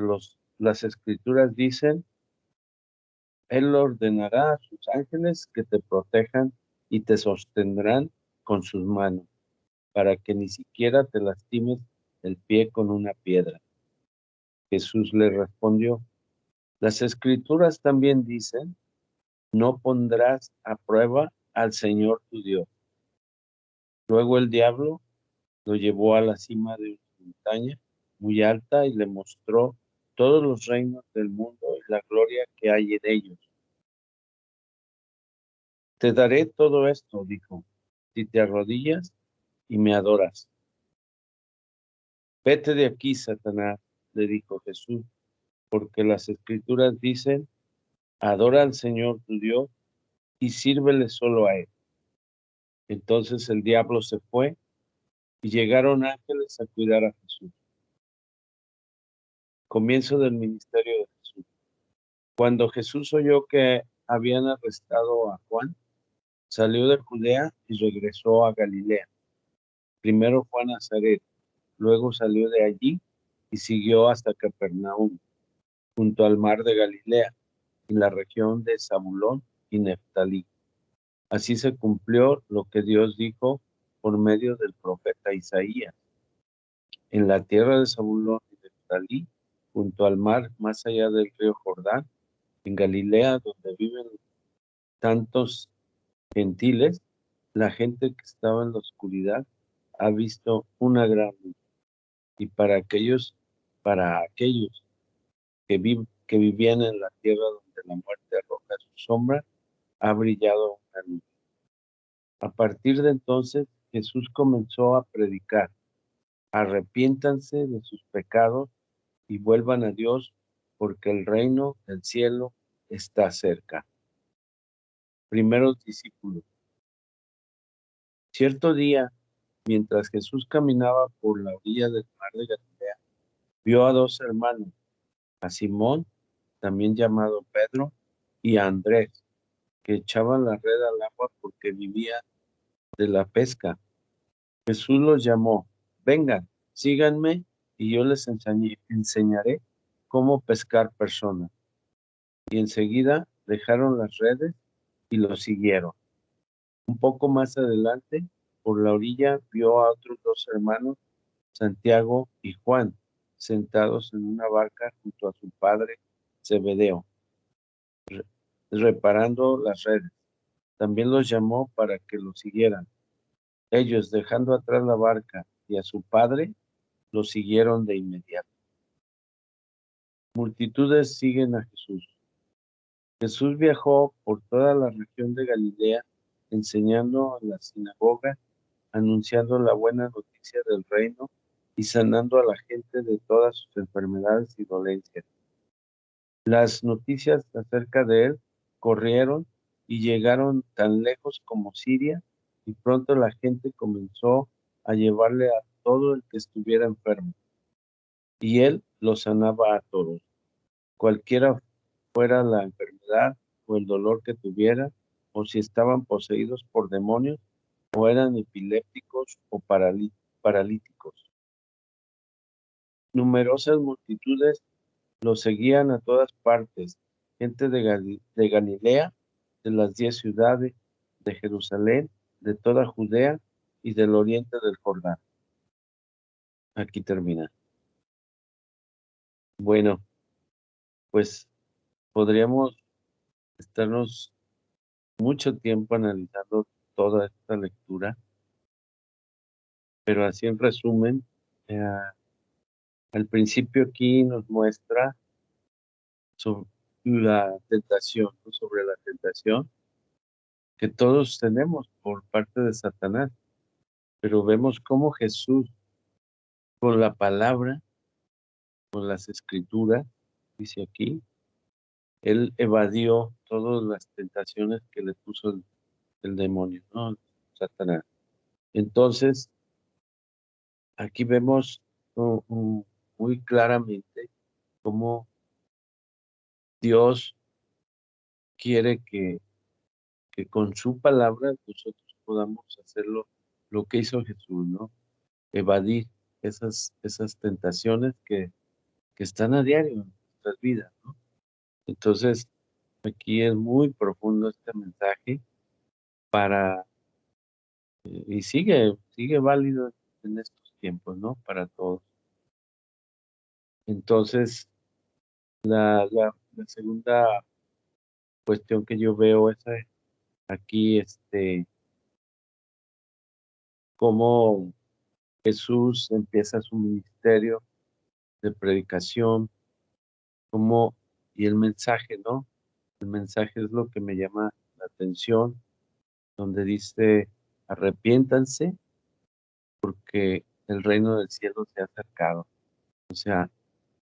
Speaker 9: las Escrituras dicen, Él ordenará a sus ángeles que te protejan y te sostendrán con sus manos, para que ni siquiera te lastimes el pie con una piedra. Jesús le respondió: las Escrituras también dicen, no pondrás a prueba al Señor tu Dios. Luego el diablo lo llevó a la cima de una montaña muy alta y le mostró todos los reinos del mundo y la gloria que hay en ellos. Te daré todo esto, dijo, si te arrodillas y me adoras. Vete de aquí, Satanás, le dijo Jesús, porque las Escrituras dicen, adora al Señor tu Dios y sírvele solo a Él. Entonces el diablo se fue y llegaron ángeles a cuidar a Jesús. Comienzo del ministerio de Jesús. Cuando Jesús oyó que habían arrestado a Juan, salió de Judea y regresó a Galilea. Primero fue a Nazaret, luego salió de allí y siguió hasta Capernaum, junto al mar de Galilea, en la región de Zabulón y Neftalí. Así se cumplió lo que Dios dijo por medio del profeta Isaías. En la tierra de Zabulón y Neftalí, junto al mar, más allá del río Jordán, en Galilea, donde viven tantos gentiles, la gente que estaba en la oscuridad ha visto una gran luz, y para aquellos que vivían en la tierra donde la muerte arroja su sombra, ha brillado una luz. A partir de entonces, Jesús comenzó a predicar: arrepiéntanse de sus pecados y vuelvan a Dios, porque el reino del cielo está cerca. Primeros discípulos. Cierto día, mientras Jesús caminaba por la orilla del mar de Galilea, vio a dos hermanos, a Simón, también llamado Pedro, y a Andrés, que echaban la red al agua porque vivían de la pesca. Jesús los llamó: vengan, síganme, y yo les enseñaré cómo pescar personas. Y enseguida dejaron las redes y lo siguieron. Un poco más adelante, por la orilla, vio a otros dos hermanos, Santiago y Juan, sentados en una barca junto a su padre Zebedeo, reparando las redes. También los llamó para que lo siguieran. Ellos, dejando atrás la barca y a su padre, lo siguieron de inmediato. Multitudes siguen a Jesús. Jesús viajó por toda la región de Galilea, enseñando en las sinagogas, anunciando la buena noticia del reino y sanando a la gente de todas sus enfermedades y dolencias. Las noticias acerca de él corrieron y llegaron tan lejos como Siria, y pronto la gente comenzó a llevarle a todo el que estuviera enfermo, y él lo sanaba a todos, cualquiera fuera la enfermedad o el dolor que tuviera, o si estaban poseídos por demonios, o eran epilépticos o paralíticos. Numerosas multitudes lo seguían a todas partes, gente de Galilea, de las 10 ciudades, de Jerusalén, de toda Judea y del oriente del Jordán. Aquí termina. Bueno, pues podríamos estarnos mucho tiempo analizando toda esta lectura, pero así en resumen, al principio aquí nos muestra sobre la tentación, ¿no? Sobre la tentación que todos tenemos por parte de Satanás, pero vemos cómo Jesús, con la palabra, con las escrituras, dice aquí, él evadió todas las tentaciones que le puso el demonio, ¿no? Satanás. Entonces, aquí vemos muy claramente cómo Dios quiere que con su palabra nosotros podamos hacerlo, lo que hizo Jesús, ¿no? Evadir esas tentaciones que están a diario en nuestras vidas, ¿no? Entonces, aquí es muy profundo este mensaje para, y sigue válido en estos tiempos, ¿no? Para todos. Entonces, la segunda cuestión que yo veo es aquí, cómo Jesús empieza su ministerio de predicación, y el mensaje, ¿no? El mensaje es lo que me llama la atención, donde dice: arrepiéntanse porque el reino del cielo se ha acercado. O sea,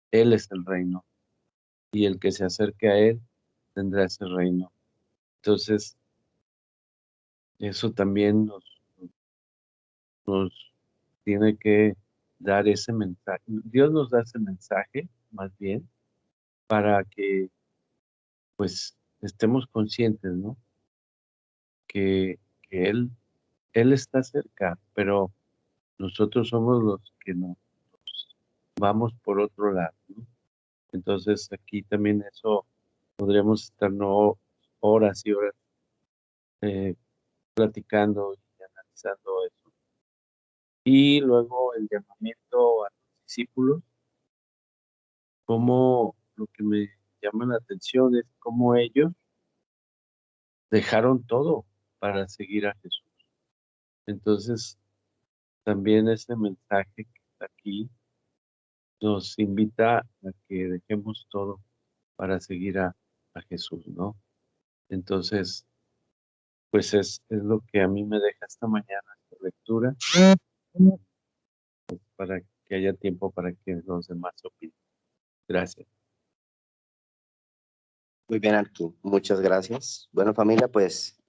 Speaker 9: Él es el reino, y el que se acerque a Él tendrá ese reino. Entonces, eso también nos tiene que dar ese mensaje. Dios nos da ese mensaje, más bien, para que, pues, estemos conscientes, ¿no? Que Él está cerca, pero nosotros somos los que nos vamos por otro lado, ¿no? Entonces, aquí también eso podríamos estar no horas y horas eh, platicando y analizando eso. Y luego el llamamiento a los discípulos, como lo que me llama la atención es cómo ellos dejaron todo para seguir a Jesús. Entonces, también ese mensaje que está aquí nos invita a que dejemos todo para seguir a Jesús, ¿no? Entonces, pues es lo que a mí me deja esta mañana esta lectura, para que haya tiempo para que los demás opinen. Gracias.
Speaker 10: Muy bien, Arqui. Muchas gracias. Bueno, familia, pues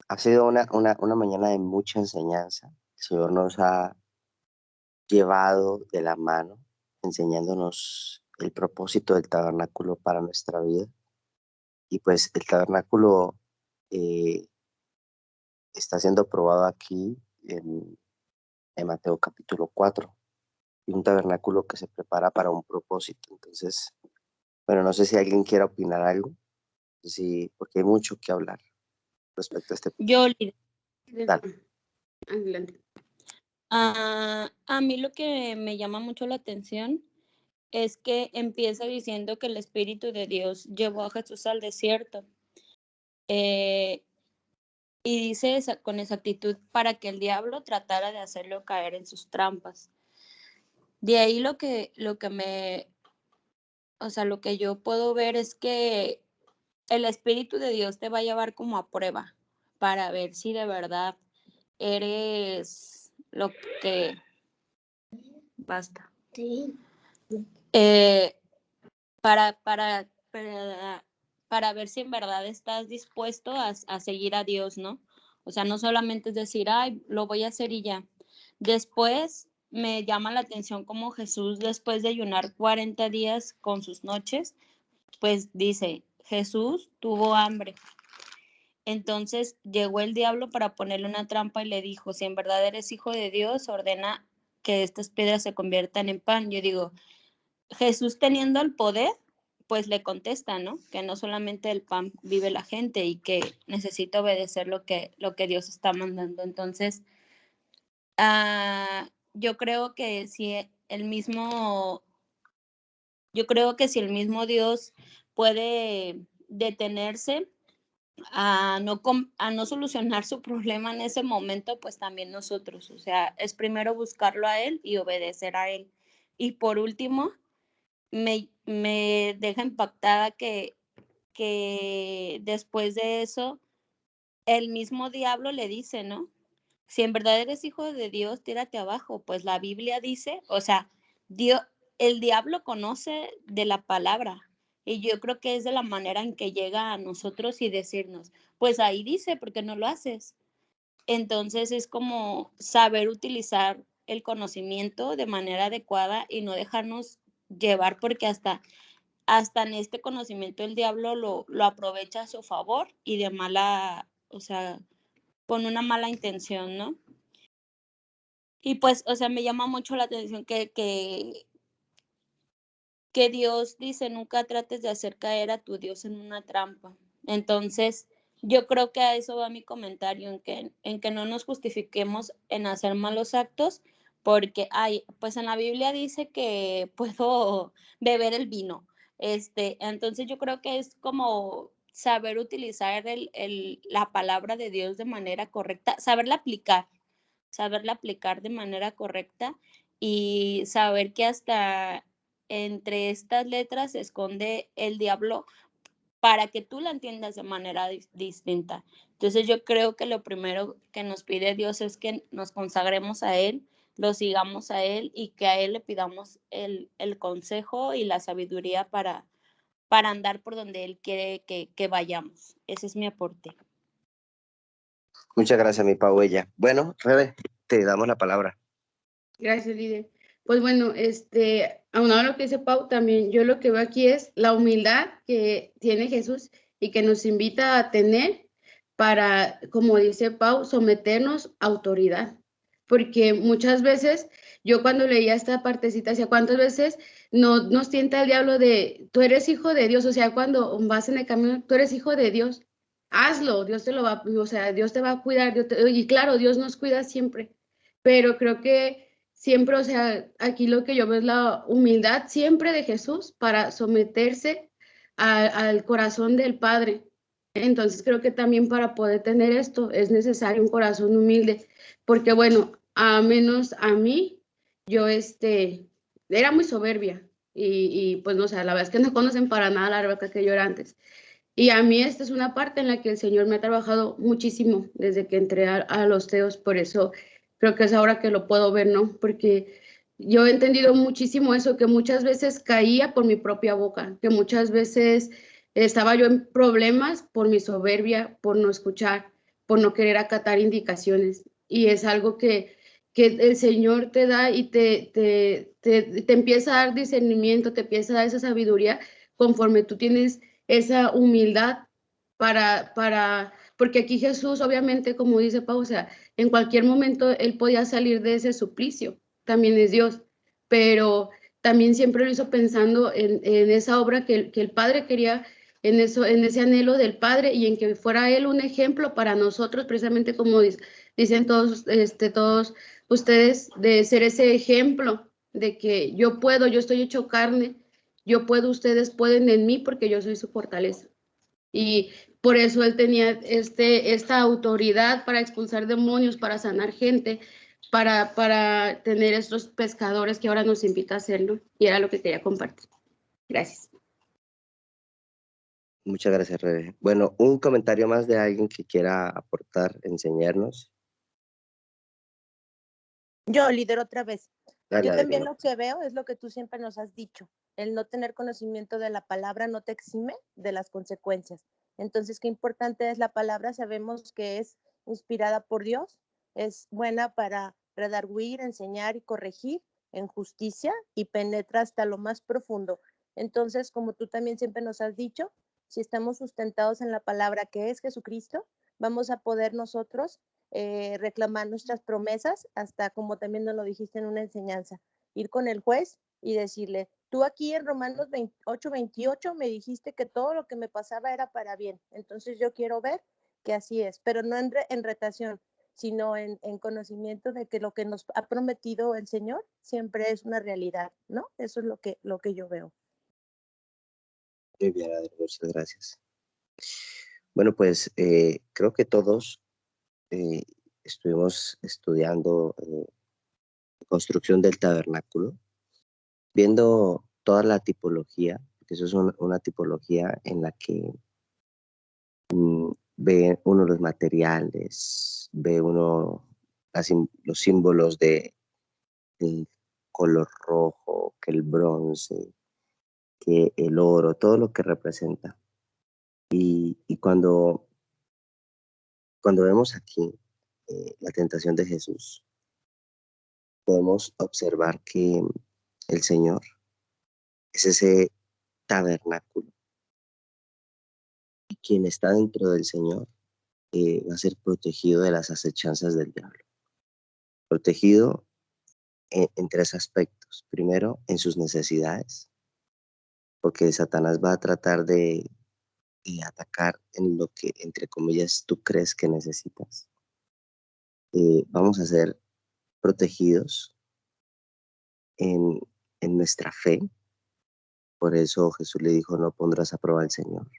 Speaker 10: ha sido una mañana de mucha enseñanza. El Señor nos ha llevado de la mano, enseñándonos el propósito del tabernáculo para nuestra vida. Y pues el tabernáculo está siendo probado aquí en Mateo capítulo 4. Y un tabernáculo que se prepara para un propósito. Entonces, bueno, no sé si alguien quiera opinar algo, sí, porque hay mucho que hablar respecto a este.
Speaker 2: Yo,
Speaker 10: Dale.
Speaker 2: adelante. A mí lo que me llama mucho la atención es que empieza diciendo que el Espíritu de Dios llevó a Jesús al desierto. Y dice con exactitud para que el diablo tratara de hacerlo caer en sus trampas. De ahí lo que lo que yo puedo ver es que el Espíritu de Dios te va a llevar como a prueba para ver si de verdad eres lo que... Basta. Sí. Para ver si en verdad estás dispuesto a seguir a Dios, ¿no? O sea, no solamente es decir, ay, lo voy a hacer y ya. Después me llama la atención cómo Jesús, después de ayunar 40 días con sus noches, pues dice, Jesús tuvo hambre. Entonces llegó el diablo para ponerle una trampa y le dijo, si en verdad eres hijo de Dios, ordena que estas piedras se conviertan en pan. Yo digo, Jesús teniendo el poder, pues le contesta, ¿no? Que no solamente el pan vive la gente y que necesita obedecer lo que Dios está mandando. Entonces, yo creo que si el mismo Dios puede detenerse a no solucionar su problema en ese momento, pues también nosotros. O sea, es primero buscarlo a Él y obedecer a Él. Y por último, me deja impactada que después de eso, el mismo diablo le dice, ¿no? Si en verdad eres hijo de Dios, tírate abajo. Pues la Biblia dice, o sea, el diablo conoce de la palabra. Y yo creo que es de la manera en que llega a nosotros y decirnos, pues ahí dice, ¿por qué no lo haces? Entonces es como saber utilizar el conocimiento de manera adecuada y no dejarnos llevar, porque hasta en este conocimiento el diablo lo aprovecha a su favor y de mala, o sea, con una mala intención, ¿no? Y pues, o sea, me llama mucho la atención que Dios dice, nunca trates de hacer caer a tu Dios en una trampa. Entonces, yo creo que a eso va mi comentario, en que no nos justifiquemos en hacer malos actos, porque pues en la Biblia dice que puedo beber el vino. Entonces yo creo que es como saber utilizar la palabra de Dios de manera correcta, saberla aplicar de manera correcta y saber que hasta entre estas letras se esconde el diablo para que tú la entiendas de manera distinta. Entonces yo creo que lo primero que nos pide Dios es que nos consagremos a Él, lo sigamos a Él y que a Él le pidamos el consejo y la sabiduría para andar por donde Él quiere que vayamos. Ese es mi aporte.
Speaker 10: Muchas gracias, mi Pauella. Bueno, Rebe, te damos la palabra.
Speaker 11: Gracias, líder. Pues bueno, aunado a lo que dice Pau, también yo lo que veo aquí es la humildad que tiene Jesús y que nos invita a tener para, como dice Pau, someternos a autoridad. Porque muchas veces, yo cuando leía esta partecita, decía, ¿cuántas veces nos tienta el diablo de, tú eres hijo de Dios? O sea, cuando vas en el camino, tú eres hijo de Dios, hazlo, Dios te lo va, o sea, Dios te va a cuidar, y claro, Dios nos cuida siempre, pero creo que siempre, o sea, aquí lo que yo veo es la humildad siempre de Jesús para someterse al corazón del Padre. Entonces creo que también para poder tener esto es necesario un corazón humilde, porque bueno, a menos a mí, yo era muy soberbia y pues no sé, la verdad es que no conocen para nada la Rebeca que yo era antes. Y a mí esta es una parte en la que el Señor me ha trabajado muchísimo desde que entré a los teos, por eso creo que es ahora que lo puedo ver, ¿no? Porque yo he entendido muchísimo eso, que muchas veces caía por mi propia boca, que muchas veces estaba yo en problemas por mi soberbia, por no escuchar, por no querer acatar indicaciones. Y es algo que el Señor te da y te empieza a dar discernimiento, te empieza a dar esa sabiduría conforme tú tienes esa humildad porque aquí Jesús, obviamente, como dice Pau, o sea, en cualquier momento él podía salir de ese suplicio, también es Dios, pero también siempre lo hizo pensando en esa obra que el Padre quería, en eso, en ese anhelo del Padre y en que fuera él un ejemplo para nosotros, precisamente como dicen todos ustedes, de ser ese ejemplo de que yo puedo, yo estoy hecho carne, yo puedo, ustedes pueden en mí porque yo soy su fortaleza. Y por eso él tenía esta autoridad para expulsar demonios, para sanar gente, para tener estos pescadores que ahora nos invita a hacerlo. Y era lo que quería compartir. Gracias.
Speaker 10: Muchas gracias, Rebe. Bueno, un comentario más de alguien que quiera aportar, enseñarnos.
Speaker 5: Yo, líder, otra vez.
Speaker 10: Dale,
Speaker 5: Yo también
Speaker 10: Adriana.
Speaker 5: lo que veo es lo que tú siempre nos has dicho. El no tener conocimiento de la palabra no te exime de las consecuencias. Entonces, qué importante es la palabra. Sabemos que es inspirada por Dios, es buena para redarguir, enseñar y corregir en justicia y penetra hasta lo más profundo. Entonces, como tú también siempre nos has dicho, si estamos sustentados en la palabra que es Jesucristo, vamos a poder nosotros reclamar nuestras promesas, hasta como también nos lo dijiste en una enseñanza, ir con el juez y decirle, tú aquí en Romanos 28 me dijiste que todo lo que me pasaba era para bien, entonces yo quiero ver que así es, pero no en retación, sino en conocimiento de que lo que nos ha prometido el Señor siempre es una realidad, ¿no? Eso es lo que yo veo.
Speaker 10: Muy bien, Adriana, muchas gracias. Bueno, pues creo que todos estuvimos estudiando construcción del tabernáculo, viendo toda la tipología, porque eso es una tipología en la que ve uno los materiales, ve uno los símbolos del color rojo, que el bronce, que el oro, todo lo que representa. Y cuando vemos aquí la tentación de Jesús, podemos observar que el Señor es ese tabernáculo. Y quien está dentro del Señor va a ser protegido de las acechanzas del diablo. Protegido en tres aspectos. Primero, en sus necesidades, porque Satanás va a tratar de atacar en lo que, entre comillas, tú crees que necesitas. Vamos a ser protegidos en, en nuestra fe. Por eso Jesús le dijo, no pondrás a prueba al Señor.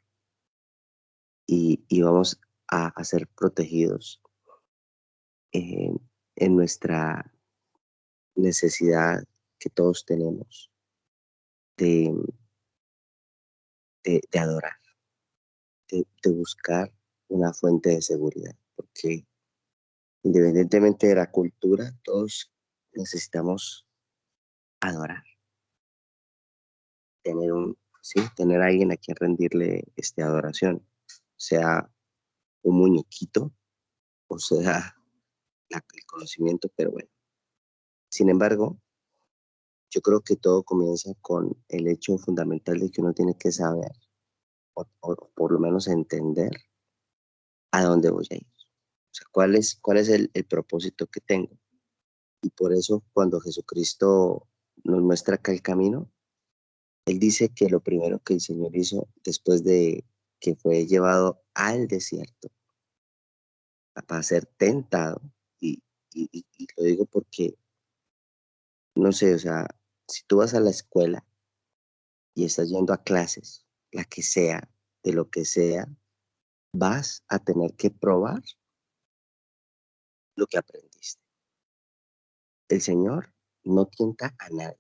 Speaker 10: Y vamos a ser protegidos en nuestra necesidad que todos tenemos de, de adorar, de buscar una fuente de seguridad, porque independientemente de la cultura, todos necesitamos adorar, tener a alguien a quien rendirle adoración, sea un muñequito o sea el conocimiento, pero bueno. Sin embargo, yo creo que todo comienza con el hecho fundamental de que uno tiene que saber, o por lo menos entender a dónde voy a ir. O sea, cuál es el propósito que tengo. Y por eso cuando Jesucristo nos muestra acá el camino, Él dice que lo primero que el Señor hizo después de que fue llevado al desierto para ser tentado, y lo digo porque, no sé, o sea, si tú vas a la escuela y estás yendo a clases, la que sea, de lo que sea, vas a tener que probar lo que aprendiste. El Señor no tienta a nadie.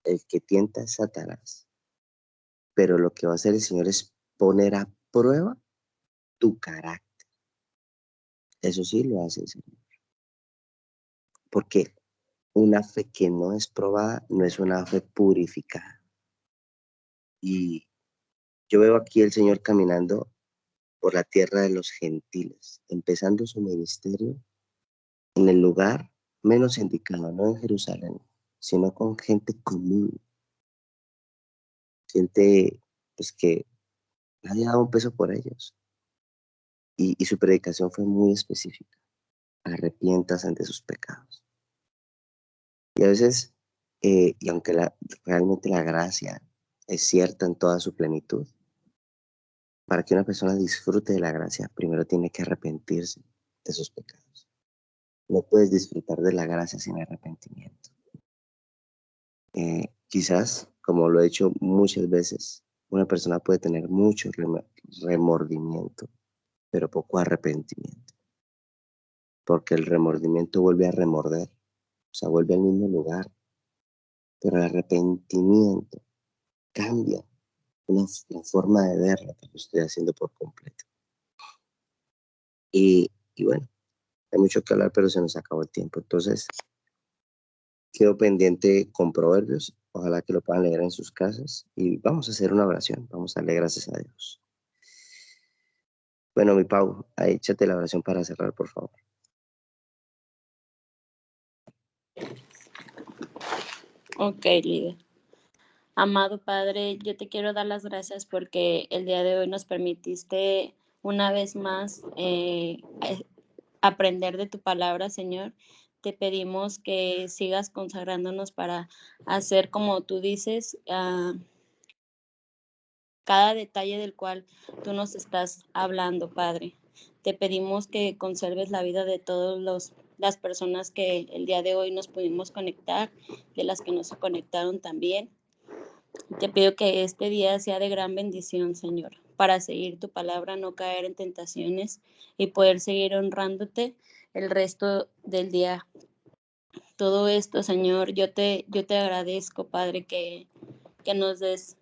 Speaker 10: El que tienta es Satanás, pero lo que va a hacer el Señor es poner a prueba tu carácter. Eso sí lo hace el Señor. Porque una fe que no es probada no es una fe purificada. Y yo veo aquí el Señor caminando por la tierra de los gentiles, empezando su ministerio en el lugar menos indicado, no en Jerusalén, sino con gente común, gente pues que nadie daba un peso por ellos. Y su predicación fue muy específica: arrepientas ante sus pecados. Y a veces, y aunque realmente la gracia es cierta en toda su plenitud, para que una persona disfrute de la gracia, primero tiene que arrepentirse de sus pecados. No puedes disfrutar de la gracia sin arrepentimiento. Quizás, como lo he hecho muchas veces, una persona puede tener mucho remordimiento, pero poco arrepentimiento, porque el remordimiento vuelve a remorder, o sea, vuelve al mismo lugar, pero el arrepentimiento cambia la forma de ver lo que yo estoy haciendo por completo. Y bueno, hay mucho que hablar, pero se nos acabó el tiempo. Entonces, quedo pendiente con Proverbios. Ojalá que lo puedan leer en sus casas. Y vamos a hacer una oración. Vamos a darle gracias a Dios. Bueno, mi Pau, ahí échate la oración para cerrar, por favor.
Speaker 2: Ok, líder. Amado Padre, yo te quiero dar las gracias porque el día de hoy nos permitiste una vez más aprender de tu palabra, Señor. Te pedimos que sigas consagrándonos para hacer como tú dices, cada detalle del cual tú nos estás hablando, Padre. Te pedimos que conserves la vida de todas las personas que el día de hoy nos pudimos conectar, de las que no se conectaron también. Te pido que este día sea de gran bendición, Señor, para seguir tu palabra, no caer en tentaciones y poder seguir honrándote el resto del día. Todo esto, Señor, yo te agradezco, Padre, que nos des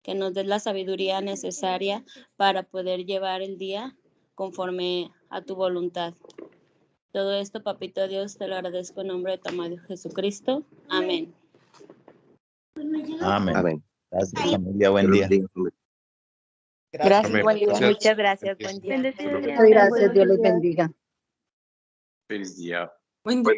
Speaker 2: la sabiduría necesaria para poder llevar el día conforme a tu voluntad. Todo esto, Papito Dios, te lo agradezco en nombre de tu amado Jesucristo. Amén.
Speaker 7: Amén.
Speaker 10: Amén.
Speaker 7: Gracias, familia. Buen
Speaker 10: Dios los
Speaker 7: día.
Speaker 10: bendiga.
Speaker 6: Gracias, buen día.
Speaker 5: Muchas gracias, buen día.
Speaker 1: Bendecido día.
Speaker 8: Muchas gracias, Dios les bendiga.
Speaker 12: Feliz día.
Speaker 6: Buen día.